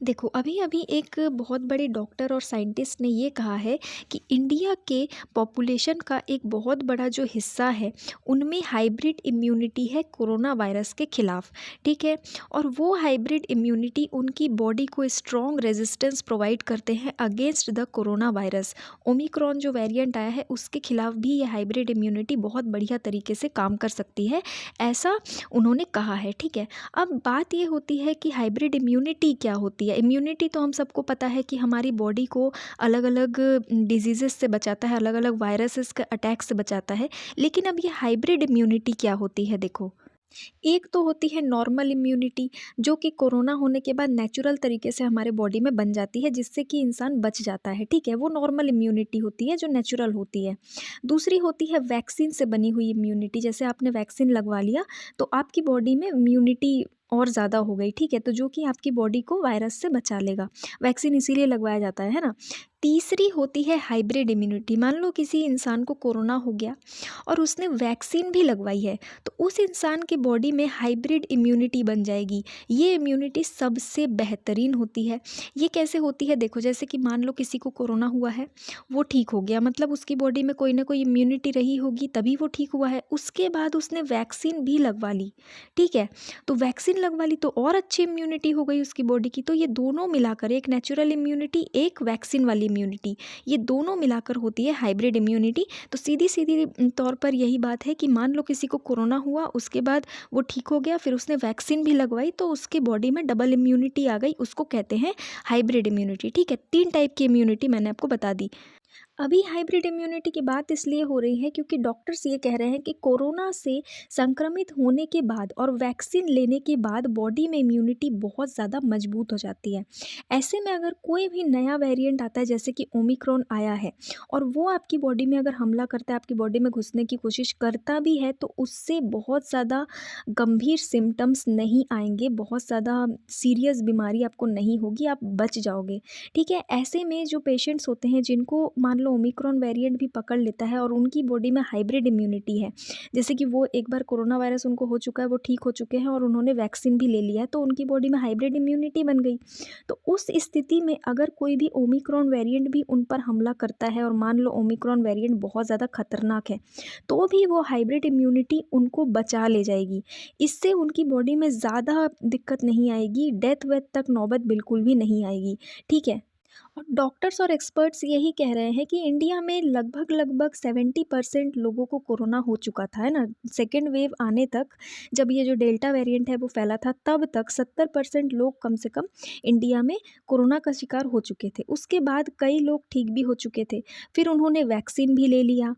देखो, अभी-अभी एक बहुत बड़े डॉक्टर और साइंटिस्ट ने ये कहा है कि इंडिया के पॉपुलेशन का एक बहुत बड़ा जो हिस्सा है, उनमें हाइब्रिड इम्यूनिटी है कोरोना वायरस के खिलाफ, ठीक है? और वो हाइब्रिड इम्यूनिटी उनकी बॉडी को स्ट्रॉन्ग रेजिस्टेंस प्रोवाइड करते हैं against the corona virus. Omicron जो वेरिएंट आया है, उसके खिलाफ भी ये हाइब्रिड इम्यूनिटी बहुत बढ़िया तरीके से काम कर सकती है, ऐसा उन्होंने कहा है, ठीक है? अब बात ये होती है कि हाइब्रिड इम्यूनिटी क्या होती है। इम्यूनिटी तो हम सबको पता है कि हमारी बॉडी को अलग अलग डिजीज़ेस से बचाता है, अलग अलग वायरसेस के अटैक से बचाता है। लेकिन अब ये हाइब्रिड इम्यूनिटी क्या होती है, देखो, एक तो होती है नॉर्मल इम्यूनिटी, जो कि कोरोना होने के बाद नेचुरल तरीके से हमारे बॉडी में बन जाती है, जिससे कि इंसान बच जाता है, ठीक है? वो नॉर्मल इम्यूनिटी होती है जो नेचुरल होती है। दूसरी होती है वैक्सीन से बनी हुई इम्यूनिटी। जैसे आपने वैक्सीन लगवा लिया तो आपकी बॉडी में इम्यूनिटी और ज़्यादा हो गई, ठीक है? तो जो कि आपकी बॉडी को वायरस से बचा लेगा। वैक्सीन इसीलिए लगवाया जाता है ना? तीसरी होती है हाइब्रिड इम्यूनिटी। मान लो किसी इंसान को कोरोना हो गया और उसने वैक्सीन भी लगवाई है, तो उस इंसान की बॉडी में हाइब्रिड इम्यूनिटी बन जाएगी। ये इम्यूनिटी सबसे बेहतरीन होती है। ये कैसे होती है, देखो, जैसे कि मान लो किसी को कोरोना हुआ है, वो ठीक हो गया, मतलब उसकी बॉडी में कोई ना कोई इम्यूनिटी रही होगी तभी वो ठीक हुआ है। उसके बाद उसने वैक्सीन भी लगवा ली, ठीक है? तो वैक्सीन लगवा ली तो और अच्छी इम्यूनिटी हो गई उसकी बॉडी की। तो ये दोनों मिलाकर, एक नेचुरल इम्यूनिटी, एक वैक्सीन वाली इम्यूनिटी, ये दोनों मिलाकर होती है हाइब्रिड इम्यूनिटी। तो सीधी सीधी तौर पर यही बात है कि मान लो किसी को कोरोना हुआ, उसके बाद वो ठीक हो गया, फिर उसने वैक्सीन भी लगवाई तो उसके बॉडी में डबल इम्यूनिटी आ गई, उसको कहते हैं हाइब्रिड इम्यूनिटी, ठीक है? 3 टाइप की इम्यूनिटी मैंने आपको बता दी। अभी हाइब्रिड इम्यूनिटी की बात इसलिए हो रही है क्योंकि डॉक्टर्स ये कह रहे हैं कि कोरोना से संक्रमित होने के बाद और वैक्सीन लेने के बाद बॉडी में इम्यूनिटी बहुत ज़्यादा मजबूत हो जाती है। ऐसे में अगर कोई भी नया वेरिएंट आता है, जैसे कि ओमिक्रॉन आया है, और वो आपकी बॉडी में अगर हमला करता है, आपकी बॉडी में घुसने की कोशिश करता भी है, तो उससे बहुत ज़्यादा गंभीर सिम्टम्स नहीं आएंगे, बहुत ज़्यादा सीरियस बीमारी आपको नहीं होगी, आप बच जाओगे, ठीक है? ऐसे में जो पेशेंट्स होते हैं जिनको मान लो ओमिक्रॉन वेरिएंट भी पकड़ लेता है और उनकी बॉडी में हाइब्रिड इम्यूनिटी है, जैसे कि वो एक बार कोरोना वायरस उनको हो चुका है, वो ठीक हो चुके हैं और उन्होंने वैक्सीन भी ले लिया है, तो उनकी बॉडी में हाइब्रिड इम्यूनिटी बन गई। तो उस स्थिति में अगर कोई भी ओमिक्रॉन वेरिएंट भी उन पर हमला करता है और मान लो ओमिक्रॉन वेरिएंट बहुत ज़्यादा खतरनाक है, तो भी वो हाइब्रिड इम्यूनिटी उनको बचा ले जाएगी। इससे उनकी बॉडी में ज़्यादा दिक्कत नहीं आएगी, डेथ वेथ तक नौबत बिल्कुल भी नहीं आएगी, ठीक है? और डॉक्टर्स और एक्सपर्ट्स यही कह रहे हैं कि इंडिया में लगभग-लगभग 70% लोगों को कोरोना हो चुका था, है ना? सेकेंड वेव आने तक, जब ये जो डेल्टा वेरिएंट है वो फैला था, तब तक 70% लोग कम से कम इंडिया में कोरोना का शिकार हो चुके थे। उसके बाद कई लोग ठीक भी हो चुके थे, फिर उन्होंने वैक्सीन भी ले लिया।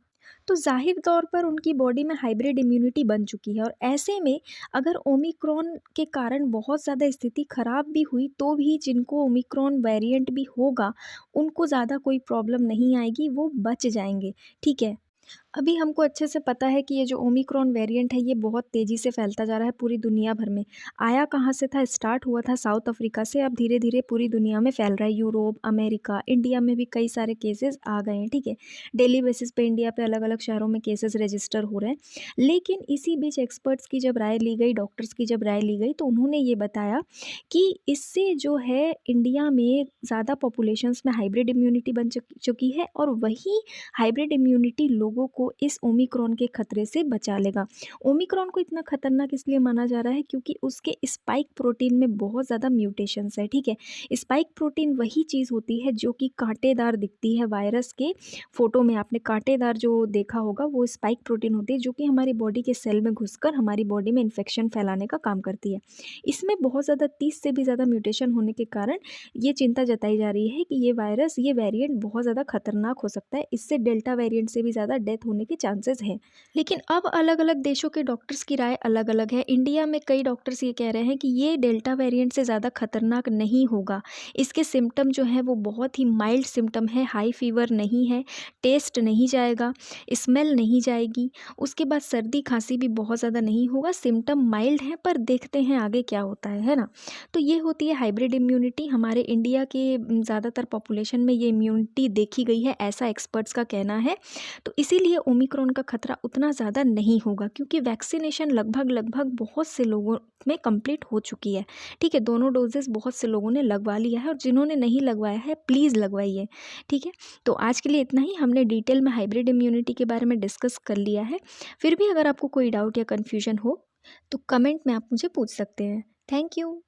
तो ज़ाहिर तौर पर उनकी बॉडी में हाइब्रिड इम्यूनिटी बन चुकी है, और ऐसे में अगर ओमिक्रॉन के कारण बहुत ज़्यादा स्थिति खराब भी हुई, तो भी जिनको ओमिक्रॉन वेरिएंट भी होगा, उनको ज़्यादा कोई प्रॉब्लम नहीं आएगी, वो बच जाएँगे, ठीक है? अभी हमको अच्छे से पता है कि ये जो ओमिक्रॉन वेरिएंट है, ये बहुत तेज़ी से फैलता जा रहा है पूरी दुनिया भर में। आया कहाँ से था? स्टार्ट हुआ था साउथ अफ्रीका से, अब धीरे-धीरे पूरी दुनिया में फैल रहा है। यूरोप, अमेरिका, इंडिया में भी कई सारे केसेज़ आ गए हैं, ठीक है? डेली बेसिस पे इंडिया पे अलग-अलग शहरों में केसेज़ रजिस्टर हो रहे हैं। लेकिन इसी बीच एक्सपर्ट्स की जब राय ली गई, डॉक्टर्स की जब राय ली गई, तो उन्होंने ये बताया कि इससे जो है इंडिया में ज़्यादा पॉपुलेशंस में हाइब्रिड इम्यूनिटी बन चुकी है, और वही हाइब्रिड इम्यूनिटी लोगों को इस ओमिक्रॉन के खतरे से बचा लेगा। ओमिक्रॉन को इतना खतरनाक इसलिए माना जा रहा है क्योंकि उसके स्पाइक प्रोटीन में बहुत ज़्यादा म्यूटेशंस है, ठीक है? स्पाइक प्रोटीन वही चीज़ होती है जो कि कांटेदार दिखती है। वायरस के फ़ोटो में आपने कांटेदार जो देखा होगा, वो स्पाइक प्रोटीन होती है, जो कि हमारी बॉडी के सेल में घुसकर हमारी बॉडी में इन्फेक्शन फैलाने का काम करती है। इसमें बहुत ज़्यादा 30 से भी ज़्यादा म्यूटेशन होने के कारण ये चिंता जताई जा रही है कि ये वायरस, ये वेरिएंट बहुत ज़्यादा खतरनाक हो सकता है। इससे डेल्टा वेरिएंट से भी ज़्यादा डेथ होने के चांसेस हैं। लेकिन अब अलग-अलग देशों के डॉक्टर्स की राय अलग-अलग है। इंडिया में कई डॉक्टर्स ये कह रहे हैं कि ये डेल्टा वेरिएंट से ज़्यादा खतरनाक नहीं होगा। इसके सिम्पटम जो हैं वो बहुत ही माइल्ड सिम्पटम है, हाई फीवर नहीं है, टेस्ट नहीं जाएगा, स्मेल नहीं जाएगी, उसके बाद सर्दी खाँसी भी बहुत ज़्यादा नहीं होगा, सिम्पटम माइल्ड हैं, पर देखते हैं आगे क्या होता है ना? तो ये होती है हाइब्रिड इम्यूनिटी। हमारे इंडिया के ज़्यादातर पॉपुलेशन में ये इम्यूनिटी देखी गई है, ऐसा एक्सपर्ट्स का कहना है। तो इसीलिए ओमिक्रॉन का खतरा उतना ज़्यादा नहीं होगा, क्योंकि वैक्सीनेशन लगभग बहुत से लोगों में कंप्लीट हो चुकी है। ठीक है, दोनों डोजेस बहुत से लोगों ने लगवा लिया है, और जिन्होंने नहीं लगवाया है प्लीज़ लगवाइए। ठीक है, तो आज के लिए इतना ही। हमने डिटेल में हाइब्रिड इम्यूनिटी के बारे में डिस्कस कर लिया है। फिर भी अगर आपको कोई डाउट या कन्फ्यूजन हो तो कमेंट में आप मुझे पूछ सकते हैं। Thank you.